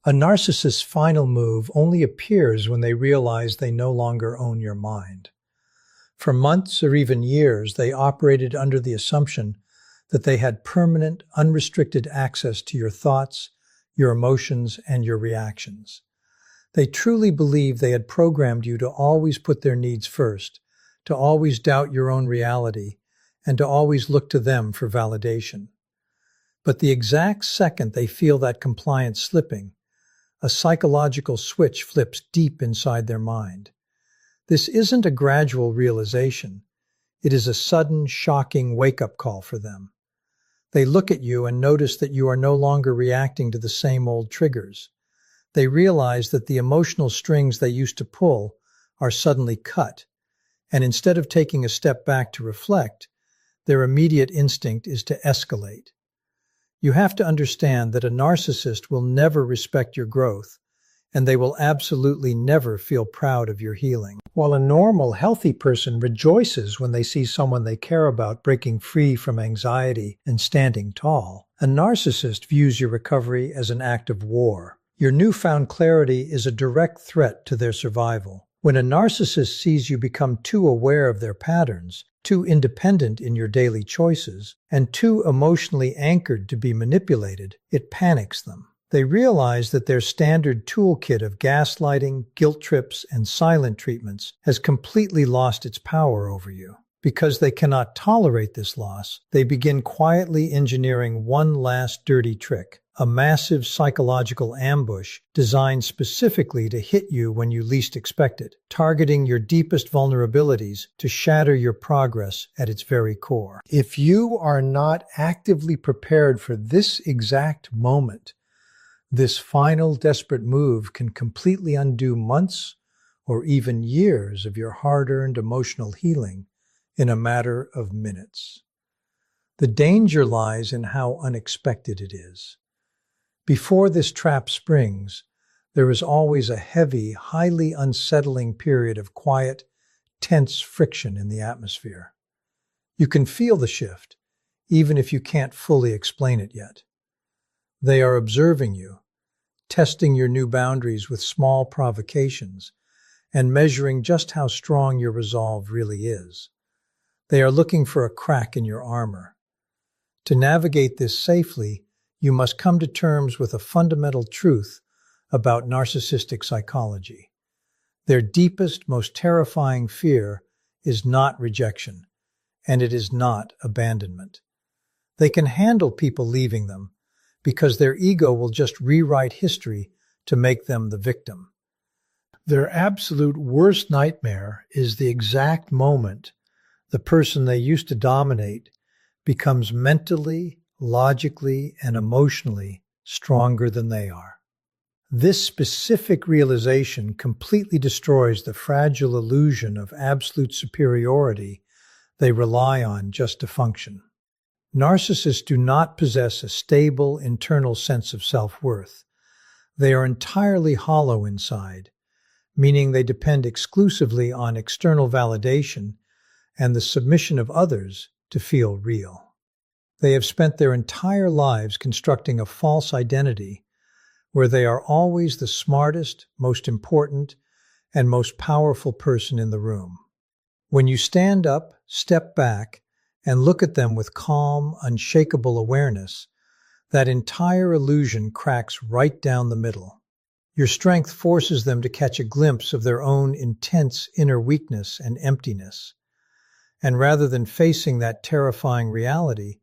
A narcissist's final move only appears when they realize they no longer own your mind. For months or even years, they operated under the assumption that they had permanent, unrestricted access to your thoughts, your emotions, and your reactions. They truly believed they had programmed you to always put their needs first, to always doubt your own reality, and to always look to them for validation. But the exact second they feel that compliance slipping, a psychological switch flips deep inside their mind. This isn't a gradual realization. It is a sudden, shocking wake-up call for them. They look at you and notice that you are no longer reacting to the same old triggers. They realize that the emotional strings they used to pull are suddenly cut, and instead of taking a step back to reflect, their immediate instinct is to escalate. You have to understand that a narcissist will never respect your growth, and they will absolutely never feel proud of your healing. While a normal, healthy person rejoices when they see someone they care about breaking free from anxiety and standing tall, a narcissist views your recovery as an act of war. Your newfound clarity is a direct threat to their survival. When a narcissist sees you become too aware of their patterns, too independent in your daily choices, and too emotionally anchored to be manipulated, it panics them. They realize that their standard toolkit of gaslighting, guilt trips, and silent treatments has completely lost its power over you. Because they cannot tolerate this loss, they begin quietly engineering one last dirty trick, a massive psychological ambush designed specifically to hit you when you least expect it, targeting your deepest vulnerabilities to shatter your progress at its very core. If you are not actively prepared for this exact moment, this final desperate move can completely undo months or even years of your hard-earned emotional healing in a matter of minutes. The danger lies in how unexpected it is. Before this trap springs, there is always a heavy, highly unsettling period of quiet, tense friction in the atmosphere. You can feel the shift, even if you can't fully explain it yet. They are observing you, testing your new boundaries with small provocations, and measuring just how strong your resolve really is. They are looking for a crack in your armor. To navigate this safely, you must come to terms with a fundamental truth about narcissistic psychology. Their deepest, most terrifying fear is not rejection, and it is not abandonment. They can handle people leaving them because their ego will just rewrite history to make them the victim. Their absolute worst nightmare is the exact moment the person they used to dominate becomes mentally, logically, and emotionally stronger than they are. This specific realization completely destroys the fragile illusion of absolute superiority they rely on just to function. Narcissists do not possess a stable internal sense of self-worth. They are entirely hollow inside, meaning they depend exclusively on external validation and the submission of others to feel real. They have spent their entire lives constructing a false identity where they are always the smartest, most important, and most powerful person in the room. When you stand up, step back, and look at them with calm, unshakable awareness, that entire illusion cracks right down the middle. Your strength forces them to catch a glimpse of their own intense inner weakness and emptiness. And rather than facing that terrifying reality,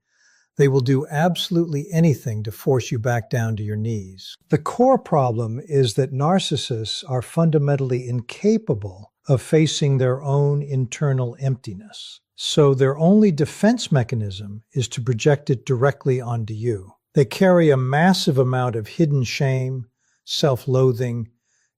they will do absolutely anything to force you back down to your knees. The core problem is that narcissists are fundamentally incapable of facing their own internal emptiness. So their only defense mechanism is to project it directly onto you. They carry a massive amount of hidden shame, self-loathing,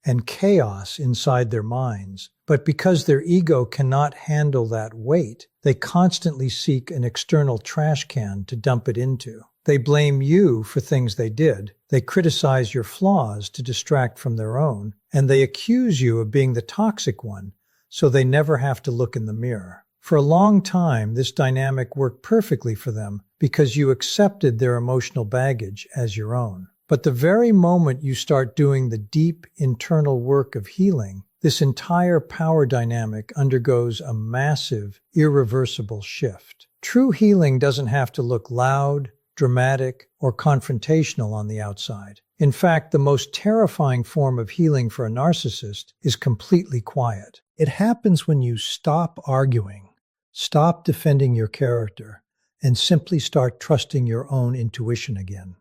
and chaos inside their minds. But because their ego cannot handle that weight, they constantly seek an external trash can to dump it into. They blame you for things they did. They criticize your flaws to distract from their own. And they accuse you of being the toxic one, so they never have to look in the mirror. For a long time, this dynamic worked perfectly for them because you accepted their emotional baggage as your own. But the very moment you start doing the deep internal work of healing, this entire power dynamic undergoes a massive, irreversible shift. True healing doesn't have to look loud, dramatic, or confrontational on the outside. In fact, the most terrifying form of healing for a narcissist is completely quiet. It happens when you stop arguing, stop defending your character, and simply start trusting your own intuition again.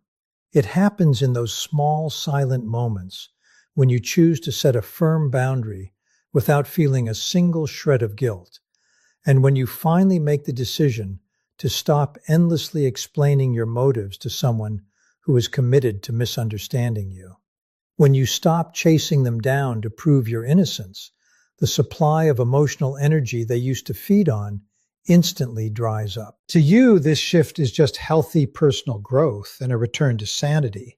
It happens in those small, silent moments when you choose to set a firm boundary without feeling a single shred of guilt, and when you finally make the decision to stop endlessly explaining your motives to someone who is committed to misunderstanding you. When you stop chasing them down to prove your innocence, the supply of emotional energy they used to feed on instantly dries up. To you, this shift is just healthy personal growth and a return to sanity.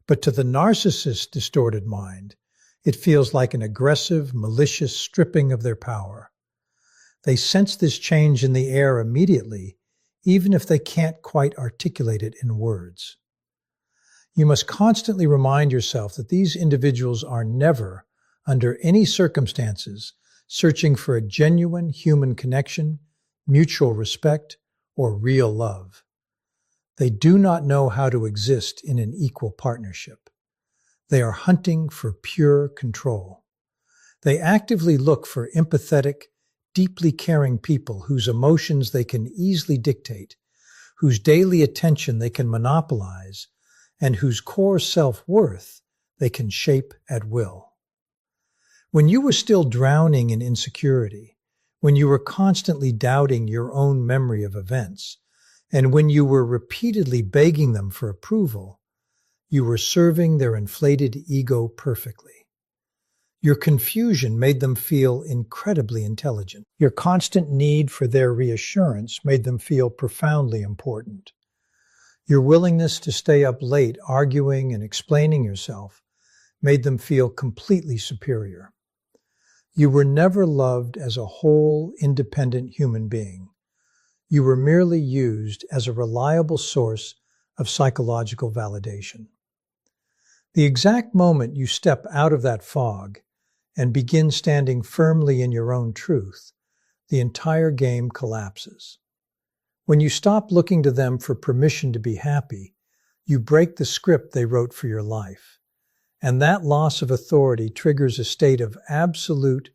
But to the narcissist's distorted mind, it feels like an aggressive, malicious stripping of their power. They sense this change in the air immediately, even if they can't quite articulate it in words. You must constantly remind yourself that these individuals are never, under any circumstances, searching for a genuine human connection, mutual respect, or real love. They do not know how to exist in an equal partnership. They are hunting for pure control. They actively look for empathetic, deeply caring people whose emotions they can easily dictate, whose daily attention they can monopolize, and whose core self-worth they can shape at will. When you were still drowning in insecurity, when you were constantly doubting your own memory of events, and when you were repeatedly begging them for approval, you were serving their inflated ego perfectly. Your confusion made them feel incredibly intelligent. Your constant need for their reassurance made them feel profoundly important. Your willingness to stay up late arguing and explaining yourself made them feel completely superior. You were never loved as a whole, independent human being. You were merely used as a reliable source of psychological validation. The exact moment you step out of that fog and begin standing firmly in your own truth, the entire game collapses. When you stop looking to them for permission to be happy, you break the script they wrote for your life. And that loss of authority triggers a state of absolute,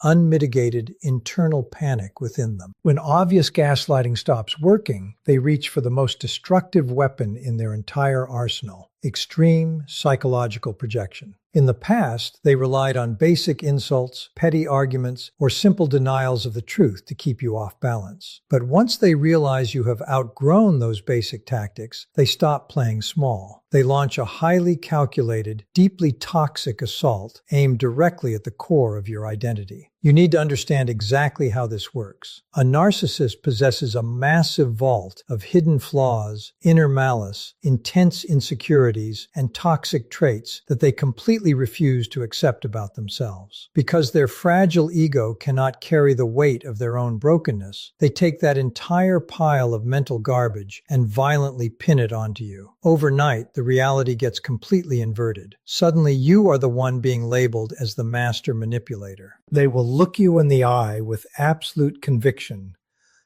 unmitigated internal panic within them. When obvious gaslighting stops working, they reach for the most destructive weapon in their entire arsenal: extreme psychological projection. In the past, they relied on basic insults, petty arguments, or simple denials of the truth to keep you off balance. But once they realize you have outgrown those basic tactics, they stop playing small. They launch a highly calculated, deeply toxic assault aimed directly at the core of your identity. You need to understand exactly how this works. A narcissist possesses a massive vault of hidden flaws, inner malice, intense insecurities, and toxic traits that they completely refuse to accept about themselves. Because their fragile ego cannot carry the weight of their own brokenness, they take that entire pile of mental garbage and violently pin it onto you. Overnight, the reality gets completely inverted. Suddenly, you are the one being labeled as the master manipulator. They will look you in the eye with absolute conviction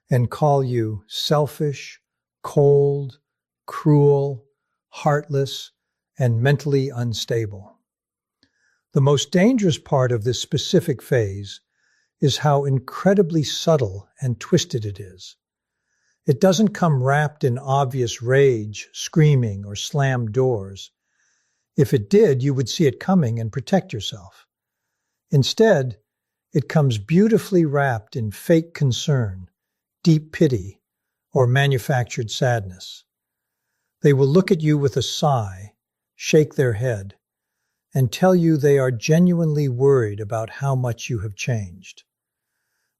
and call you selfish, cold, cruel, heartless, and mentally unstable. The most dangerous part of this specific phase is how incredibly subtle and twisted it is. It doesn't come wrapped in obvious rage, screaming, or slammed doors. If it did, you would see it coming and protect yourself. Instead, it comes beautifully wrapped in fake concern, deep pity, or manufactured sadness. They will look at you with a sigh, shake their head, and tell you they are genuinely worried about how much you have changed.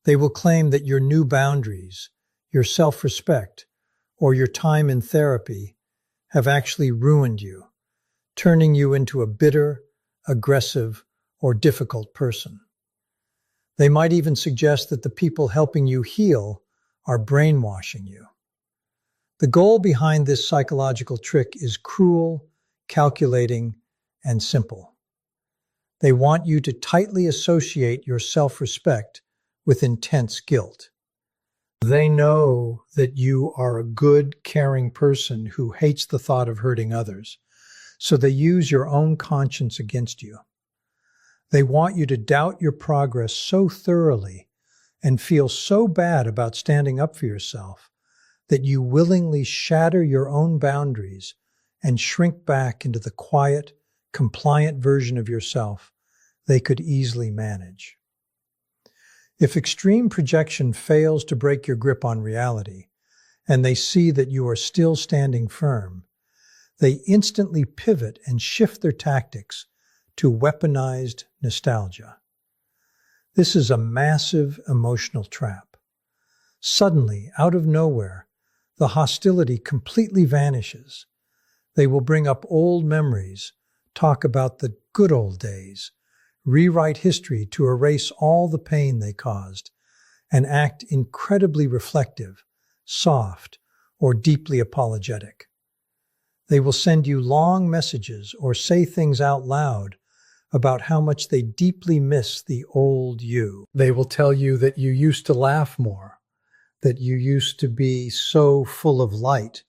They will claim that your new boundaries, your self-respect, or your time in therapy have actually ruined you, turning you into a bitter, aggressive, or difficult person. They might even suggest that the people helping you heal are brainwashing you. The goal behind this psychological trick is cruel, calculating, and simple. They want you to tightly associate your self-respect with intense guilt. They know that you are a good, caring person who hates the thought of hurting others, so they use your own conscience against you. They want you to doubt your progress so thoroughly and feel so bad about standing up for yourself that you willingly shatter your own boundaries and shrink back into the quiet, compliant version of yourself they could easily manage. If extreme projection fails to break your grip on reality, and they see that you are still standing firm, they instantly pivot and shift their tactics to weaponized nostalgia. This is a massive emotional trap. Suddenly, out of nowhere, the hostility completely vanishes. They will bring up old memories, talk about the good old days, rewrite history to erase all the pain they caused, and act incredibly reflective, soft, or deeply apologetic. They will send you long messages or say things out loud about how much they deeply miss the old you. They will tell you that you used to laugh more, that you used to be so full of light,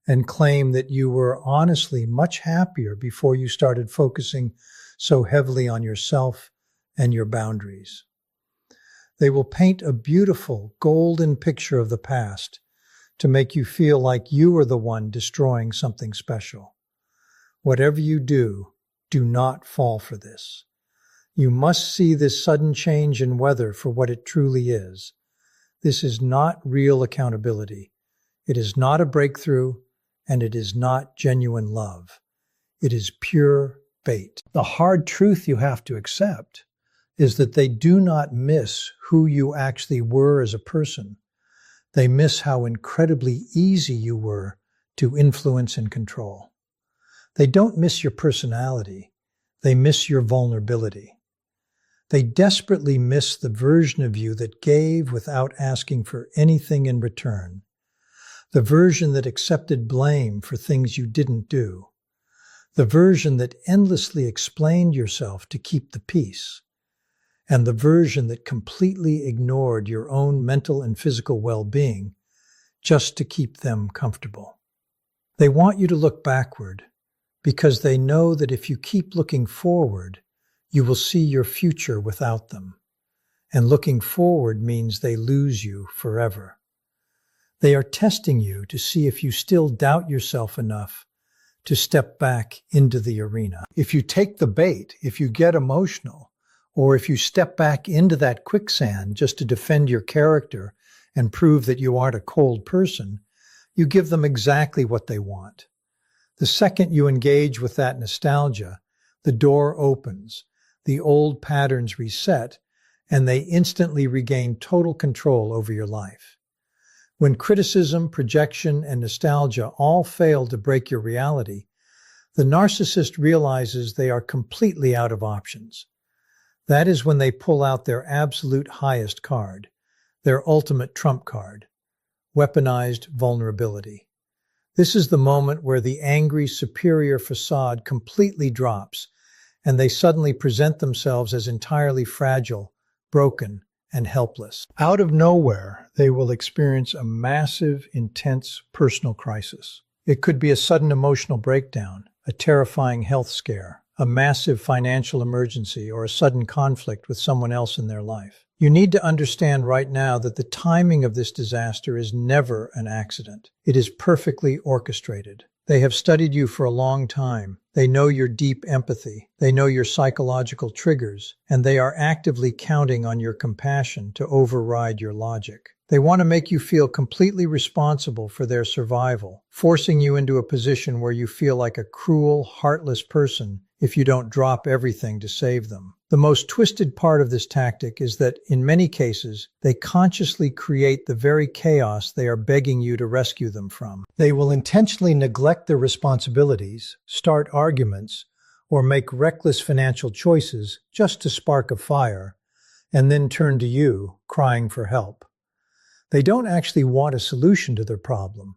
and claim that you were honestly much happier before you started focusing so heavily on yourself and your boundaries. They will paint a beautiful, golden picture of the past to make you feel like you are the one destroying something special. Whatever you do, do not fall for this. You must see this sudden change in weather for what it truly is. This is not real accountability. It is not a breakthrough, and it is not genuine love. It is pure bait. The hard truth you have to accept is that they do not miss who you actually were as a person. They miss how incredibly easy you were to influence and control. They don't miss your personality. They miss your vulnerability. They desperately miss the version of you that gave without asking for anything in return. The version that accepted blame for things you didn't do. The version that endlessly explained yourself to keep the peace. And the version that completely ignored your own mental and physical well-being just to keep them comfortable. They want you to look backward because they know that if you keep looking forward, you will see your future without them. And looking forward means they lose you forever. They are testing you to see if you still doubt yourself enough to step back into the arena. If you take the bait, if you get emotional, or if you step back into that quicksand just to defend your character and prove that you aren't a cold person, you give them exactly what they want. The second you engage with that nostalgia, the door opens, the old patterns reset, and they instantly regain total control over your life. When criticism, projection, and nostalgia all fail to break your reality, the narcissist realizes they are completely out of options. That is when they pull out their absolute highest card, their ultimate trump card, weaponized vulnerability. This is the moment where the angry, superior facade completely drops, and they suddenly present themselves as entirely fragile, broken, and helpless. Out of nowhere, they will experience a massive, intense personal crisis. It could be a sudden emotional breakdown, a terrifying health scare, a massive financial emergency, or a sudden conflict with someone else in their life. You need to understand right now that the timing of this disaster is never an accident. It is perfectly orchestrated. They have studied you for a long time. They know your deep empathy. They know your psychological triggers, and they are actively counting on your compassion to override your logic. They want to make you feel completely responsible for their survival, forcing you into a position where you feel like a cruel, heartless person if you don't drop everything to save them. The most twisted part of this tactic is that, in many cases, they consciously create the very chaos they are begging you to rescue them from. They will intentionally neglect their responsibilities, start arguments, or make reckless financial choices just to spark a fire, and then turn to you, crying for help. They don't actually want a solution to their problem.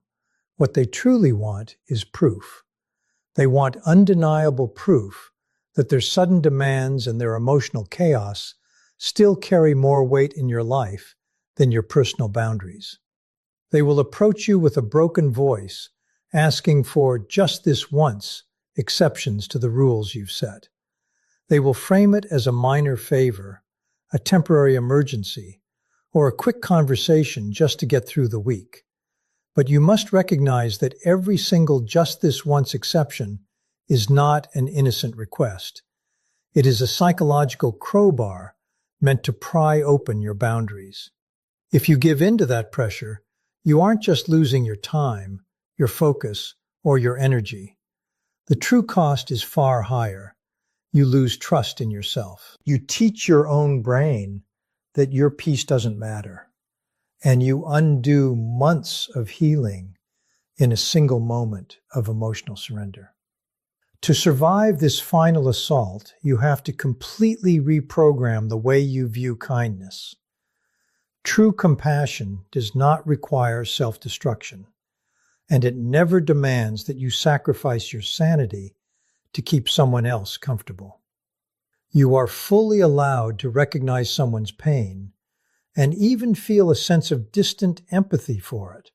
What they truly want is proof. They want undeniable proof that their sudden demands and their emotional chaos still carry more weight in your life than your personal boundaries. They will approach you with a broken voice, asking for just this once exceptions to the rules you've set. They will frame it as a minor favor, a temporary emergency, or a quick conversation just to get through the week. But you must recognize that every single just this once exception is not an innocent request. It is a psychological crowbar meant to pry open your boundaries. If you give in to that pressure, you aren't just losing your time, your focus, or your energy. The true cost is far higher. You lose trust in yourself. You teach your own brain that your peace doesn't matter, and you undo months of healing in a single moment of emotional surrender. To survive this final assault, you have to completely reprogram the way you view kindness. True compassion does not require self-destruction, and it never demands that you sacrifice your sanity to keep someone else comfortable. You are fully allowed to recognize someone's pain and even feel a sense of distant empathy for it,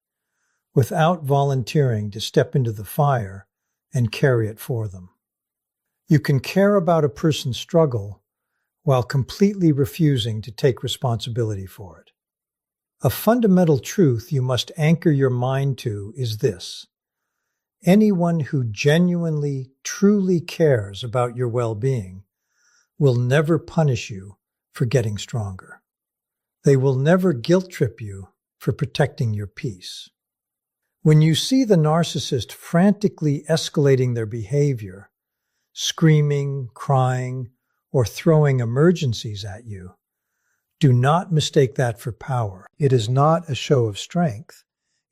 without volunteering to step into the fire and carry it for them. You can care about a person's struggle while completely refusing to take responsibility for it. A fundamental truth you must anchor your mind to is this: anyone who genuinely, truly cares about your well-being will never punish you for getting stronger. They will never guilt-trip you for protecting your peace. When you see the narcissist frantically escalating their behavior, screaming, crying, or throwing emergencies at you, do not mistake that for power. It is not a show of strength.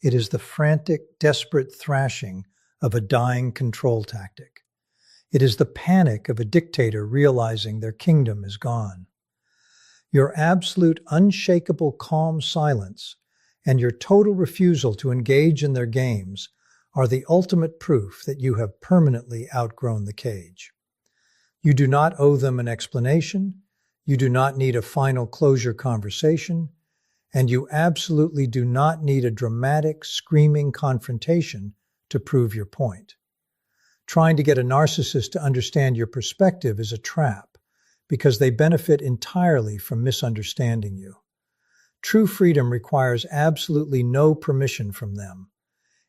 It is the frantic, desperate thrashing of a dying control tactic. It is the panic of a dictator realizing their kingdom is gone. Your absolute, unshakable, calm silence and your total refusal to engage in their games are the ultimate proof that you have permanently outgrown the cage. You do not owe them an explanation, you do not need a final closure conversation, and you absolutely do not need a dramatic, screaming confrontation to prove your point. Trying to get a narcissist to understand your perspective is a trap, because they benefit entirely from misunderstanding you. True freedom requires absolutely no permission from them.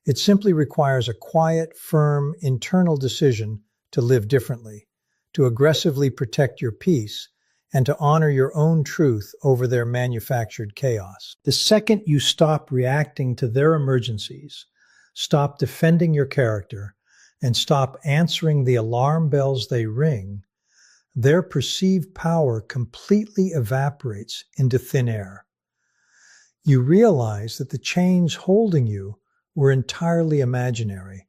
It simply requires a quiet, firm, internal decision to live differently, to aggressively protect your peace, and to honor your own truth over their manufactured chaos. The second you stop reacting to their emergencies, stop defending your character, and stop answering the alarm bells they ring, their perceived power completely evaporates into thin air. You realize that the chains holding you were entirely imaginary,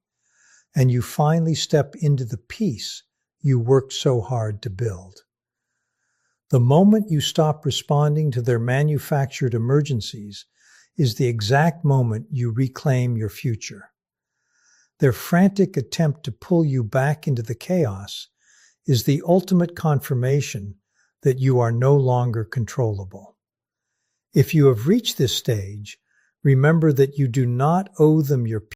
and you finally step into the peace you worked so hard to build. The moment you stop responding to their manufactured emergencies is the exact moment you reclaim your future. Their frantic attempt to pull you back into the chaos is the ultimate confirmation that you are no longer controllable. If you have reached this stage, remember that you do not owe them your